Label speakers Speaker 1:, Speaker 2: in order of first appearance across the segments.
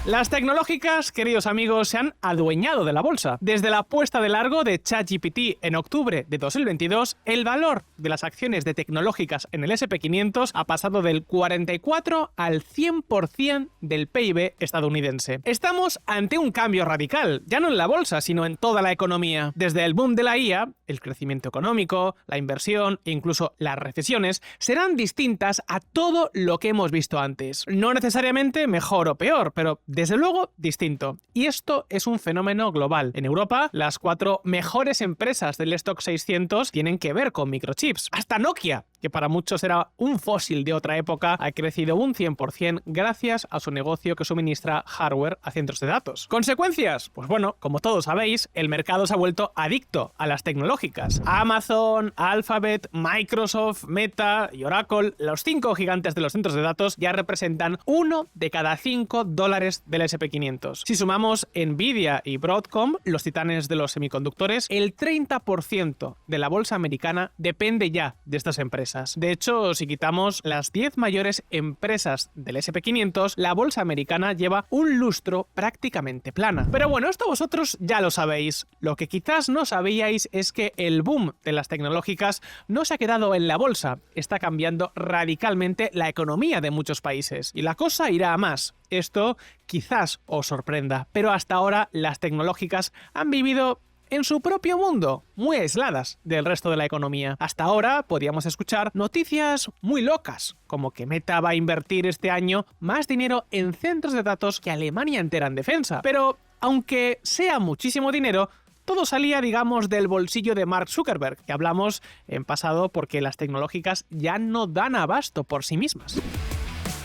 Speaker 1: Las tecnológicas, queridos amigos, se han adueñado de la bolsa. Desde la puesta de largo de ChatGPT en octubre de 2022, el valor de las acciones de tecnológicas en el S&P 500 ha pasado del 44 al 100% del PIB estadounidense. Estamos ante un cambio radical, ya no en la bolsa, sino en toda la economía. Desde el boom de la IA, el crecimiento económico, la inversión e incluso las recesiones serán distintas a todo lo que hemos visto antes. No necesariamente mejor o peor, pero desde luego distinto. Y esto es un fenómeno global. En Europa, las 4 mejores empresas del Stock 600 tienen que ver con microchips. Hasta Nokia, que para muchos era un fósil de otra época, ha crecido un 100% gracias a su negocio que suministra hardware a centros de datos. ¿Consecuencias? Pues bueno, como todos sabéis, el mercado se ha vuelto adicto a las tecnológicas. Amazon, Alphabet, Microsoft, Meta y Oracle, los 5 gigantes de los centros de datos, ya representan 1 de cada 5 dólares del S&P 500. Si sumamos Nvidia y Broadcom, los titanes de los semiconductores, el 30% de la bolsa americana depende ya de estas empresas. De hecho, si quitamos las 10 mayores empresas del S&P 500, la bolsa americana lleva un lustro prácticamente plana. Pero bueno, esto vosotros ya lo sabéis. Lo que quizás no sabíais es que el boom de las tecnológicas no se ha quedado en la bolsa, está cambiando radicalmente la economía de muchos países. Y la cosa irá a más. Esto quizás os sorprenda, pero hasta ahora las tecnológicas han vivido en su propio mundo, muy aisladas del resto de la economía. Hasta ahora podíamos escuchar noticias muy locas, como que Meta va a invertir este año más dinero en centros de datos que Alemania entera en defensa. Pero, aunque sea muchísimo dinero, todo salía, digamos, del bolsillo de Mark Zuckerberg, que hablamos en pasado porque las tecnológicas ya no dan abasto por sí mismas.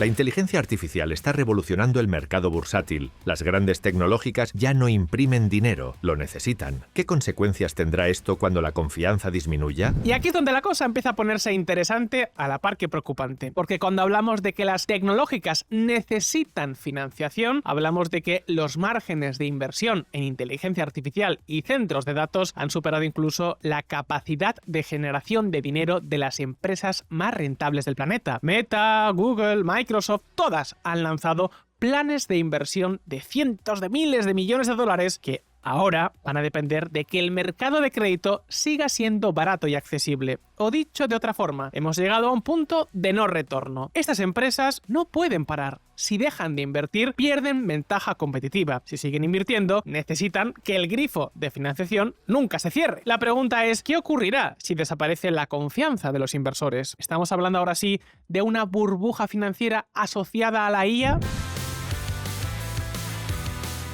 Speaker 2: La inteligencia artificial está revolucionando el mercado bursátil. Las grandes tecnológicas ya no imprimen dinero, lo necesitan. ¿Qué consecuencias tendrá esto cuando la confianza disminuya?
Speaker 1: Y aquí es donde la cosa empieza a ponerse interesante a la par que preocupante. Porque cuando hablamos de que las tecnológicas necesitan financiación, hablamos de que los márgenes de inversión en inteligencia artificial y centros de datos han superado incluso la capacidad de generación de dinero de las empresas más rentables del planeta. Meta, Google, Microsoft, todas han lanzado planes de inversión de cientos de miles de millones de dólares que ahora van a depender de que el mercado de crédito siga siendo barato y accesible. O dicho de otra forma, hemos llegado a un punto de no retorno. Estas empresas no pueden parar. Si dejan de invertir, pierden ventaja competitiva. Si siguen invirtiendo, necesitan que el grifo de financiación nunca se cierre. La pregunta es, ¿qué ocurrirá si desaparece la confianza de los inversores? ¿Estamos hablando ahora sí de una burbuja financiera asociada a la IA?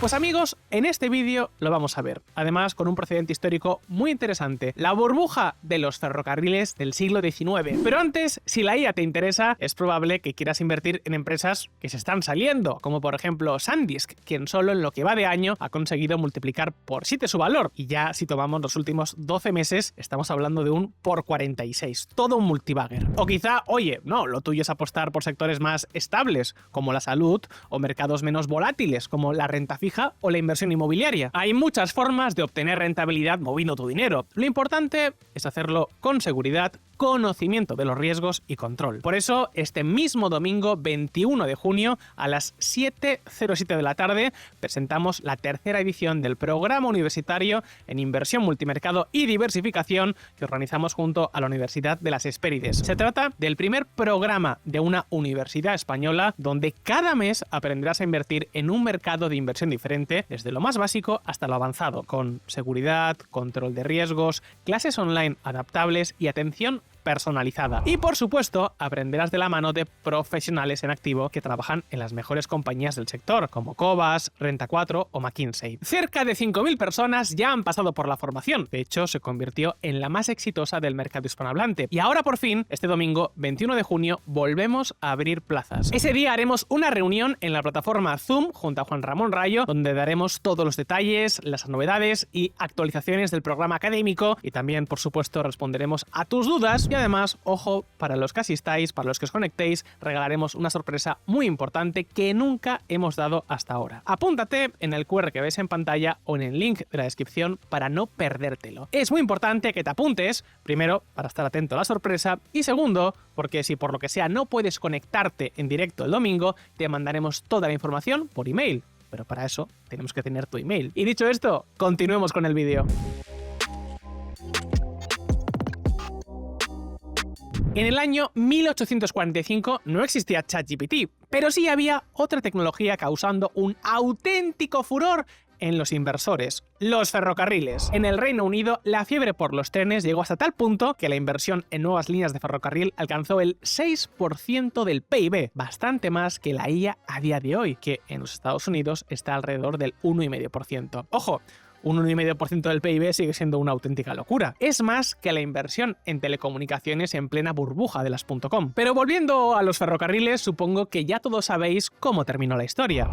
Speaker 1: Pues amigos, en este vídeo lo vamos a ver, además con un precedente histórico muy interesante, la burbuja de los ferrocarriles del siglo XIX. Pero antes, si la IA te interesa, es probable que quieras invertir en empresas que se están saliendo, como por ejemplo SanDisk, quien solo en lo que va de año ha conseguido multiplicar por 7 su valor, y ya si tomamos los últimos 12 meses, estamos hablando de un por 46, todo un multibagger. O quizá, oye, no, lo tuyo es apostar por sectores más estables, como la salud, o mercados menos volátiles, como la renta fija o la inversión inmobiliaria. Hay muchas formas de obtener rentabilidad moviendo tu dinero. Lo importante es hacerlo con seguridad, conocimiento de los riesgos y control. Por eso, este mismo domingo 21 de junio a las 7:07 de la tarde presentamos la tercera edición del programa universitario en inversión multimercado y diversificación que organizamos junto a la Universidad de las Hespérides. Se trata del primer programa de una universidad española donde cada mes aprenderás a invertir en un mercado de inversión diferente, desde lo más básico hasta lo avanzado, con seguridad, control de riesgos, clases online adaptables y atención personalizada. Y por supuesto, aprenderás de la mano de profesionales en activo que trabajan en las mejores compañías del sector, como Cobas, Renta 4 o McKinsey. Cerca de 5.000 personas ya han pasado por la formación. De hecho, se convirtió en la más exitosa del mercado hispanohablante. Y ahora por fin, este domingo 21 de junio, volvemos a abrir plazas. Ese día haremos una reunión en la plataforma Zoom junto a Juan Ramón Rayo, donde daremos todos los detalles, las novedades y actualizaciones del programa académico y también, por supuesto, responderemos a tus dudas. Y además, ojo, para los que asistáis, para los que os conectéis, regalaremos una sorpresa muy importante que nunca hemos dado hasta ahora. Apúntate en el QR que ves en pantalla o en el link de la descripción para no perdértelo. Es muy importante que te apuntes, primero, para estar atento a la sorpresa, y segundo, porque si por lo que sea no puedes conectarte en directo el domingo, te mandaremos toda la información por email. pero para eso tenemos que tener tu email. Y dicho esto, continuemos con el vídeo. En el año 1845 no existía ChatGPT, pero sí había otra tecnología causando un auténtico furor en los inversores: los ferrocarriles. En el Reino Unido, la fiebre por los trenes llegó hasta tal punto que la inversión en nuevas líneas de ferrocarril alcanzó el 6% del PIB, bastante más que la IA a día de hoy, que en los Estados Unidos está alrededor del 1,5%. ¡Ojo! Un 1,5% del PIB sigue siendo una auténtica locura. Es más que la inversión en telecomunicaciones en plena burbuja de las .com. Pero volviendo a los ferrocarriles, supongo que ya todos sabéis cómo terminó la historia.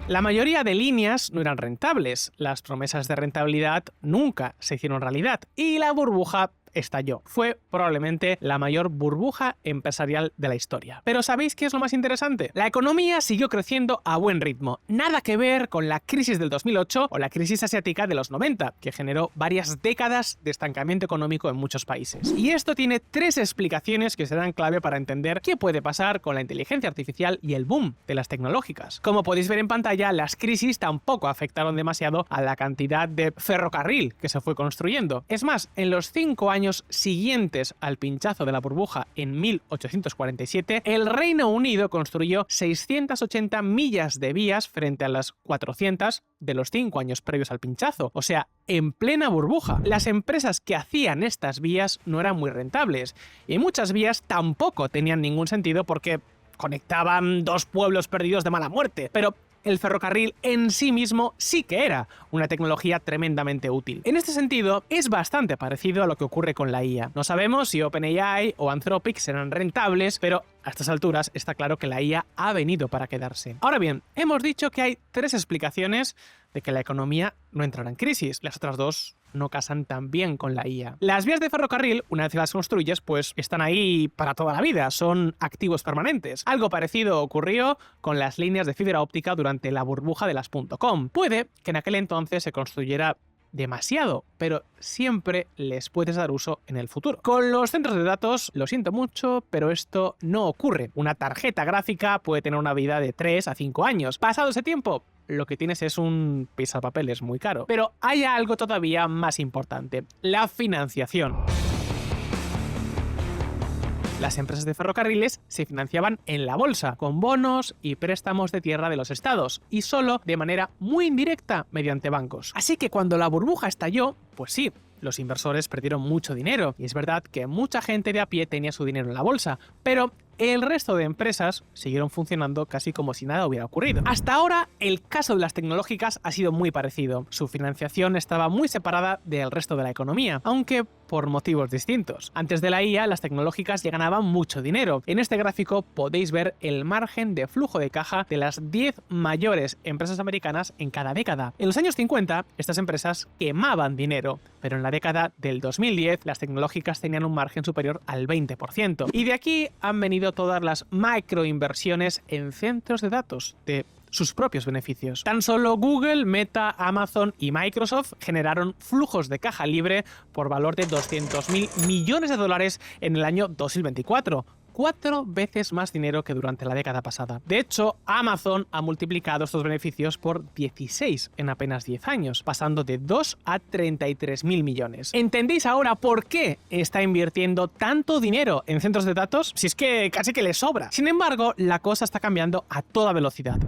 Speaker 1: La mayoría de líneas no eran rentables, las promesas de rentabilidad nunca se hicieron realidad y la burbuja estalló. Fue probablemente la mayor burbuja empresarial de la historia. Pero ¿sabéis qué es lo más interesante? La economía siguió creciendo a buen ritmo. Nada que ver con la crisis del 2008 o la crisis asiática de los 90, que generó varias décadas de estancamiento económico en muchos países. Y esto tiene 3 explicaciones que serán clave para entender qué puede pasar con la inteligencia artificial y el boom de las tecnológicas. Como podéis ver en pantalla, las crisis tampoco afectaron demasiado a la cantidad de ferrocarril que se fue construyendo. Es más, en los 5 años siguientes al pinchazo de la burbuja en 1847, el Reino Unido construyó 680 millas de vías frente a las 400 de los 5 años previos al pinchazo, o sea, en plena burbuja. Las empresas que hacían estas vías no eran muy rentables y muchas vías tampoco tenían ningún sentido porque conectaban 2 pueblos perdidos de mala muerte, pero el ferrocarril en sí mismo sí que era una tecnología tremendamente útil. En este sentido, es bastante parecido a lo que ocurre con la IA. No sabemos si OpenAI o Anthropic serán rentables, pero a estas alturas está claro que la IA ha venido para quedarse. Ahora bien, hemos dicho que hay 3 explicaciones de que la economía no entrará en crisis. Las otras 2 no casan tan bien con la IA. Las vías de ferrocarril, una vez que las construyes, pues están ahí para toda la vida, son activos permanentes. Algo parecido ocurrió con las líneas de fibra óptica durante la burbuja de las .com. Puede que en aquel entonces se construyera demasiado, pero siempre les puedes dar uso en el futuro. Con los centros de datos, lo siento mucho, pero esto no ocurre. Una tarjeta gráfica puede tener una vida de 3 a 5 años. Pasado ese tiempo, lo que tienes es un pisapapeles muy caro. Pero hay algo todavía más importante: la financiación. Las empresas de ferrocarriles se financiaban en la bolsa, con bonos y préstamos de tierra de los estados, y solo de manera muy indirecta mediante bancos. Así que cuando la burbuja estalló, pues sí, los inversores perdieron mucho dinero, y es verdad que mucha gente de a pie tenía su dinero en la bolsa, pero el resto de empresas siguieron funcionando casi como si nada hubiera ocurrido. Hasta ahora, el caso de las tecnológicas ha sido muy parecido. Su financiación estaba muy separada del resto de la economía, aunque por motivos distintos. Antes de la IA, las tecnológicas ya ganaban mucho dinero. En este gráfico podéis ver el margen de flujo de caja de las 10 mayores empresas americanas en cada década. En los años 50, estas empresas quemaban dinero, pero en la década del 2010, las tecnológicas tenían un margen superior al 20%. Y de aquí han venido todas las microinversiones en centros de datos de sus propios beneficios. Tan solo Google, Meta, Amazon y Microsoft generaron flujos de caja libre por valor de $200.000 millones en el año 2024. 4 veces más dinero que durante la década pasada. De hecho, Amazon ha multiplicado estos beneficios por 16 en apenas 10 años, pasando de 2 a 33.000 millones. ¿Entendéis ahora por qué está invirtiendo tanto dinero en centros de datos? Si es que casi que le sobra. Sin embargo, la cosa está cambiando a toda velocidad.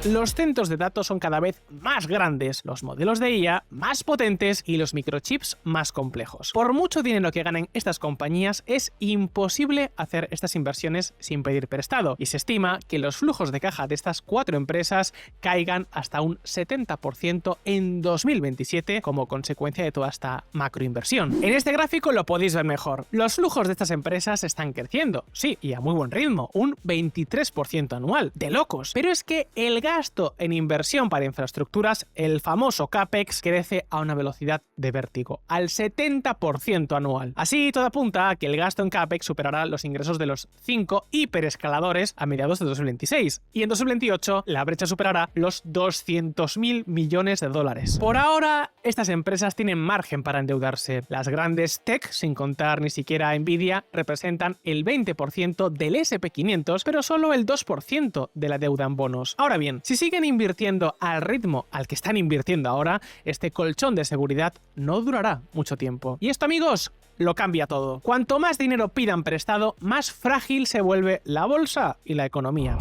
Speaker 1: Los centros de datos son cada vez más grandes, los modelos de IA más potentes y los microchips más complejos. Por mucho dinero que ganen estas compañías, es imposible hacer estas inversiones sin pedir prestado, y se estima que los flujos de caja de estas 4 empresas caigan hasta un 70% en 2027 como consecuencia de toda esta macroinversión. En este gráfico lo podéis ver mejor. Los flujos de estas empresas están creciendo, sí, y a muy buen ritmo, un 23% anual. De locos. Pero es que el gasto gasto en inversión para infraestructuras, el famoso CAPEX, crece a una velocidad de vértigo, al 70% anual. Así, todo apunta a que el gasto en CAPEX superará los ingresos de los 5 hiperescaladores a mediados de 2026, y en 2028 la brecha superará los 200.000 millones de dólares. Por ahora, estas empresas tienen margen para endeudarse. Las grandes tech, sin contar ni siquiera Nvidia, representan el 20% del SP500, pero solo el 2% de la deuda en bonos. Ahora bien, si siguen invirtiendo al ritmo al que están invirtiendo ahora, este colchón de seguridad no durará mucho tiempo. Y esto, amigos, lo cambia todo. Cuanto más dinero pidan prestado, más frágil se vuelve la bolsa y la economía.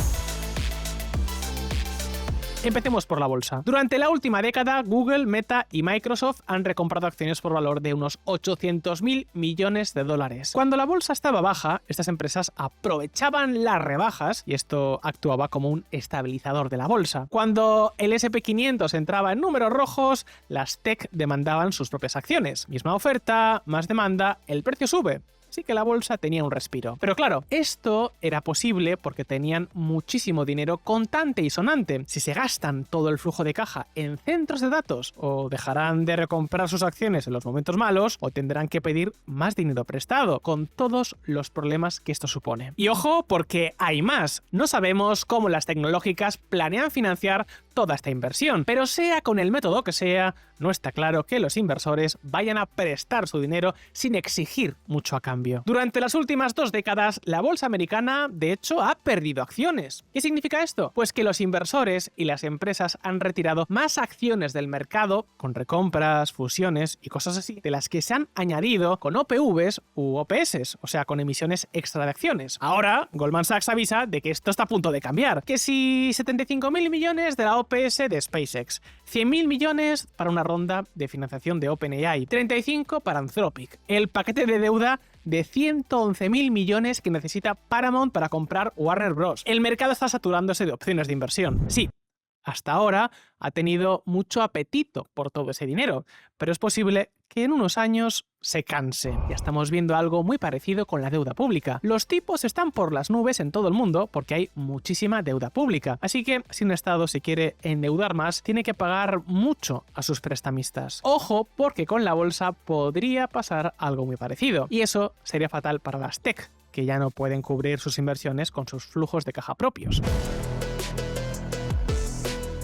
Speaker 1: Empecemos por la bolsa. Durante la última década, Google, Meta y Microsoft han recomprado acciones por valor de unos 800.000 millones de dólares. Cuando la bolsa estaba baja, estas empresas aprovechaban las rebajas y esto actuaba como un estabilizador de la bolsa. Cuando el SP500 entraba en números rojos, las tech demandaban sus propias acciones. Misma oferta, más demanda, el precio sube. Así que la bolsa tenía un respiro. Pero claro, esto era posible porque tenían muchísimo dinero contante y sonante. Si se gastan todo el flujo de caja en centros de datos, o dejarán de recomprar sus acciones en los momentos malos, o tendrán que pedir más dinero prestado, con todos los problemas que esto supone. Y ojo, porque hay más. No sabemos cómo las tecnológicas planean financiar toda esta inversión, pero sea con el método que sea, no está claro que los inversores vayan a prestar su dinero sin exigir mucho a cambio. Durante las últimas 2 décadas, la bolsa americana, de hecho, ha perdido acciones. ¿Qué significa esto? Pues que los inversores y las empresas han retirado más acciones del mercado con recompras, fusiones y cosas así, de las que se han añadido con OPVs u OPS, o sea, con emisiones extra de acciones. Ahora, Goldman Sachs avisa de que esto está a punto de cambiar, que si 75.000 millones de la OPS de SpaceX, 100.000 millones para una ronda de financiación de OpenAI, 35 para Anthropic, el paquete de deuda de 111.000 millones que necesita Paramount para comprar Warner Bros. El mercado está saturándose de opciones de inversión. Sí, hasta ahora ha tenido mucho apetito por todo ese dinero, pero es posible que en unos años se canse. Ya estamos viendo algo muy parecido con la deuda pública. Los tipos están por las nubes en todo el mundo porque hay muchísima deuda pública. Así que si un estado se quiere endeudar más, tiene que pagar mucho a sus prestamistas. Ojo, porque con la bolsa podría pasar algo muy parecido. Y eso sería fatal para las tech, que ya no pueden cubrir sus inversiones con sus flujos de caja propios.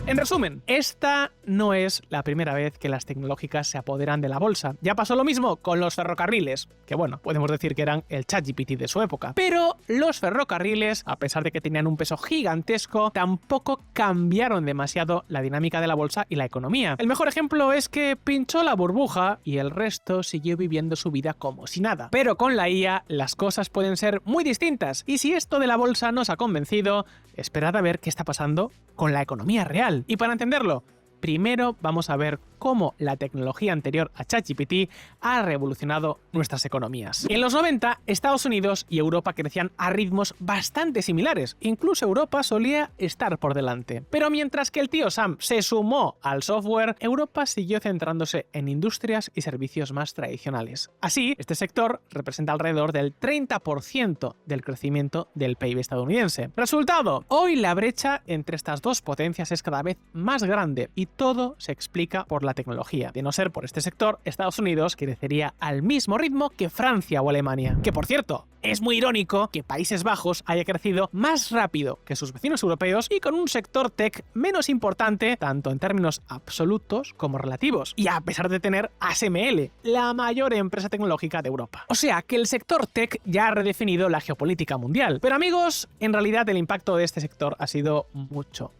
Speaker 1: En resumen, esta no es la primera vez que las tecnológicas se apoderan de la bolsa. Ya pasó lo mismo con los ferrocarriles, que bueno, podemos decir que eran el ChatGPT de su época. Pero los ferrocarriles, a pesar de que tenían un peso gigantesco, tampoco cambiaron demasiado la dinámica de la bolsa y la economía. El mejor ejemplo es que pinchó la burbuja y el resto siguió viviendo su vida como si nada. Pero con la IA las cosas pueden ser muy distintas, y si esto de la bolsa nos ha convencido, esperad a ver qué está pasando con la economía real. Y para entenderlo, primero vamos a ver cómo la tecnología anterior a ChatGPT ha revolucionado nuestras economías. En los 90, Estados Unidos y Europa crecían a ritmos bastante similares, incluso Europa solía estar por delante. Pero mientras que el tío Sam se sumó al software, Europa siguió centrándose en industrias y servicios más tradicionales. Así, este sector representa alrededor del 30% del crecimiento del PIB estadounidense. Resultado, hoy la brecha entre estas dos potencias es cada vez más grande y todo se explica por la tecnología. De no ser por este sector, Estados Unidos crecería al mismo ritmo que Francia o Alemania. Que por cierto, es muy irónico que Países Bajos haya crecido más rápido que sus vecinos europeos y con un sector tech menos importante, tanto en términos absolutos como relativos. Y a pesar de tener ASML, la mayor empresa tecnológica de Europa. O sea que el sector tech ya ha redefinido la geopolítica mundial. Pero amigos, en realidad el impacto de este sector ha sido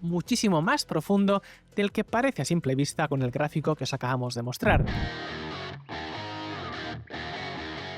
Speaker 1: muchísimo más profundo del que parece a simple vista con el gráfico que os acabamos de mostrar.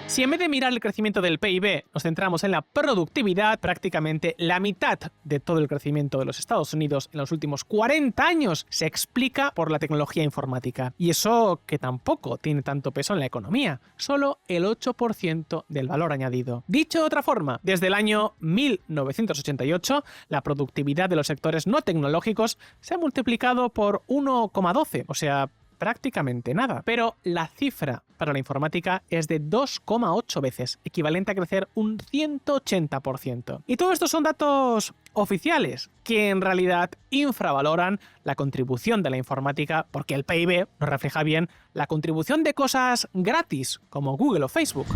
Speaker 1: Si en vez de mirar el crecimiento del PIB nos centramos en la productividad, prácticamente la mitad de todo el crecimiento de los Estados Unidos en los últimos 40 años se explica por la tecnología informática. Y eso que tampoco tiene tanto peso en la economía, solo el 8% del valor añadido. Dicho de otra forma, desde el año 1988, la productividad de los sectores no tecnológicos se ha multiplicado por 1,12, o sea, prácticamente nada. Pero la cifra para la informática es de 2,8 veces, equivalente a crecer un 180%. Y todo esto son datos oficiales, que en realidad infravaloran la contribución de la informática, porque el PIB no refleja bien la contribución de cosas gratis, como Google o Facebook.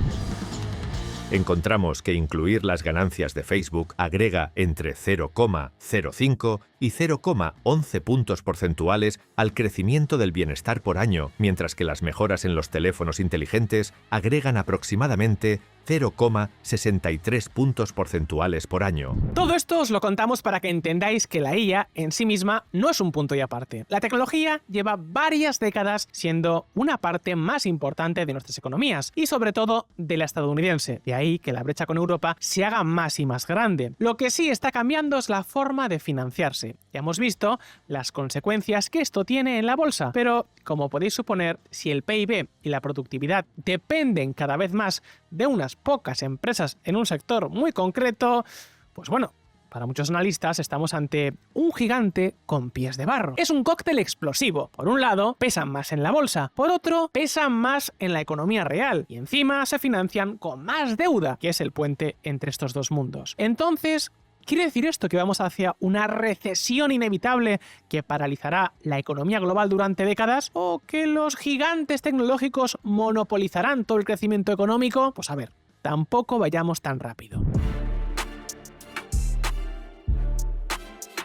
Speaker 2: Encontramos que incluir las ganancias de Facebook agrega entre 0,05 y 0,11 puntos porcentuales al crecimiento del bienestar por año, mientras que las mejoras en los teléfonos inteligentes agregan aproximadamente 0,63 puntos porcentuales por año.
Speaker 1: Todo esto os lo contamos para que entendáis que la IA en sí misma no es un punto y aparte. La tecnología lleva varias décadas siendo una parte más importante de nuestras economías y sobre todo de la estadounidense. De ahí que la brecha con Europa se haga más y más grande. Lo que sí está cambiando es la forma de financiarse. Ya hemos visto las consecuencias que esto tiene en la bolsa, pero como podéis suponer, si el PIB y la productividad dependen cada vez más de unas pocas empresas en un sector muy concreto, pues bueno, para muchos analistas estamos ante un gigante con pies de barro. Es un cóctel explosivo. Por un lado, pesan más en la bolsa. Por otro, pesan más en la economía real. Y encima se financian con más deuda, que es el puente entre estos dos mundos. Entonces, ¿quiere decir esto que vamos hacia una recesión inevitable que paralizará la economía global durante décadas? ¿O que los gigantes tecnológicos monopolizarán todo el crecimiento económico? Pues a ver, tampoco vayamos tan rápido.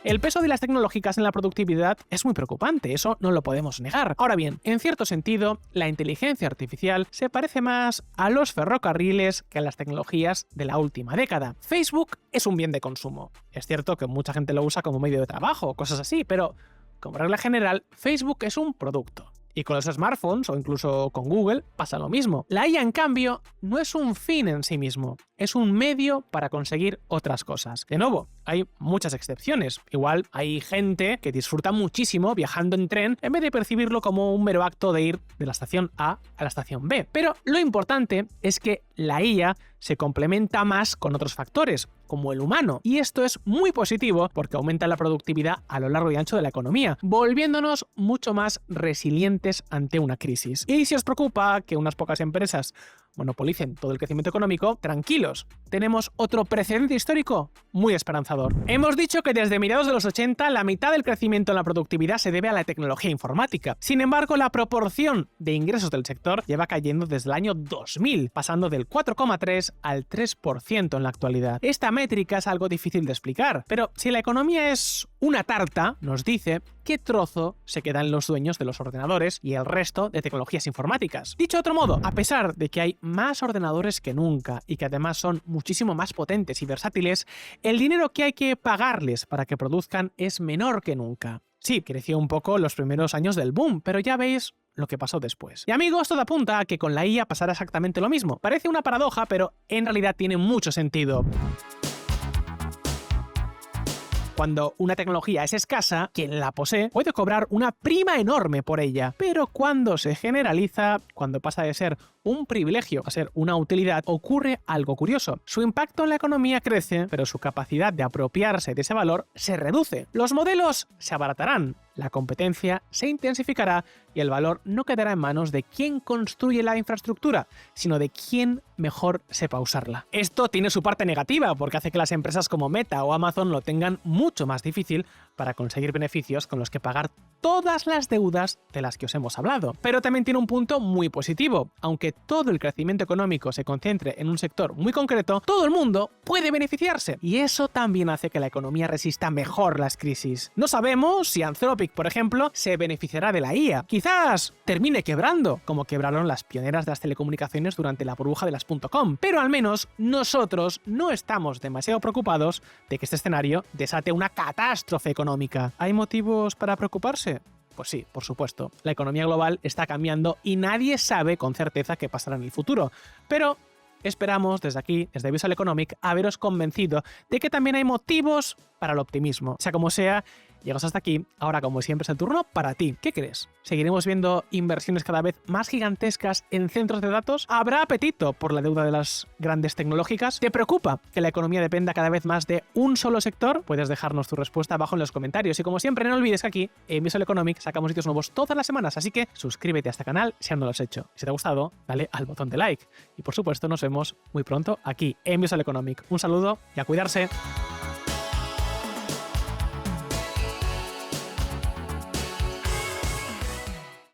Speaker 1: El peso de las tecnológicas en la productividad es muy preocupante, eso no lo podemos negar. Ahora bien, en cierto sentido, la inteligencia artificial se parece más a los ferrocarriles que a las tecnologías de la última década. Facebook es un bien de consumo. Es cierto que mucha gente lo usa como medio de trabajo o cosas así, pero como regla general, Facebook es un producto. Y con los smartphones o incluso con Google pasa lo mismo. La IA, en cambio, no es un fin en sí mismo, es un medio para conseguir otras cosas. De nuevo, hay muchas excepciones. Igual hay gente que disfruta muchísimo viajando en tren en vez de percibirlo como un mero acto de ir de la estación A a la estación B. Pero lo importante es que la IA se complementa más con otros factores, como el humano. Y esto es muy positivo porque aumenta la productividad a lo largo y ancho de la economía, volviéndonos mucho más resilientes ante una crisis. Y si os preocupa que unas pocas empresas monopolicen todo el crecimiento económico, tranquilos, tenemos otro precedente histórico muy esperanzador. Hemos dicho que desde mediados de los 80 la mitad del crecimiento en la productividad se debe a la tecnología informática. Sin embargo, la proporción de ingresos del sector lleva cayendo desde el año 2000, pasando del 4,3 al 3% en la actualidad. Esta métrica es algo difícil de explicar, pero si la economía es una tarta, nos dice qué trozo se quedan los dueños de los ordenadores y el resto de tecnologías informáticas. Dicho de otro modo, a pesar de que hay más ordenadores que nunca y que además son muchísimo más potentes y versátiles, el dinero que hay que pagarles para que produzcan es menor que nunca. Sí, creció un poco los primeros años del boom, pero ya veis lo que pasó después. Y amigos, todo apunta a que con la IA pasará exactamente lo mismo. Parece una paradoja, pero en realidad tiene mucho sentido. Cuando una tecnología es escasa, quien la posee puede cobrar una prima enorme por ella. Pero cuando se generaliza, cuando pasa de ser un privilegio a ser una utilidad, ocurre algo curioso. Su impacto en la economía crece, pero su capacidad de apropiarse de ese valor se reduce. Los modelos se abaratarán, la competencia se intensificará y el valor no quedará en manos de quien construye la infraestructura, sino de quien mejor sepa usarla. Esto tiene su parte negativa porque hace que las empresas como Meta o Amazon lo tengan mucho más difícil para conseguir beneficios con los que pagar todas las deudas de las que os hemos hablado. Pero también tiene un punto muy positivo. Aunque todo el crecimiento económico se concentre en un sector muy concreto, todo el mundo puede beneficiarse. Y eso también hace que la economía resista mejor las crisis. No sabemos si Anthropic, por ejemplo, se beneficiará de la IA. Quizás termine quebrando, como quebraron las pioneras de las telecomunicaciones durante la burbuja de las .com. Pero al menos nosotros no estamos demasiado preocupados de que este escenario desate una catástrofe económica. ¿Hay motivos para preocuparse? Pues sí, por supuesto. La economía global está cambiando y nadie sabe con certeza qué pasará en el futuro. Pero esperamos desde aquí, desde Visual Economic, haberos convencido de que también hay motivos para el optimismo. Sea como sea, Llegas hasta aquí, ahora como siempre es el turno para ti. ¿Qué crees? ¿Seguiremos viendo inversiones cada vez más gigantescas en centros de datos? ¿Habrá apetito por la deuda de las grandes tecnológicas? ¿Te preocupa que la economía dependa cada vez más de un solo sector? Puedes dejarnos tu respuesta abajo en los comentarios. Y como siempre, no olvides que aquí en Visual Economic sacamos vídeos nuevos todas las semanas, así que suscríbete a este canal si aún no lo has hecho. Si te ha gustado, dale al botón de like. Y por supuesto, nos vemos muy pronto aquí en Visual Economic. Un saludo y a cuidarse.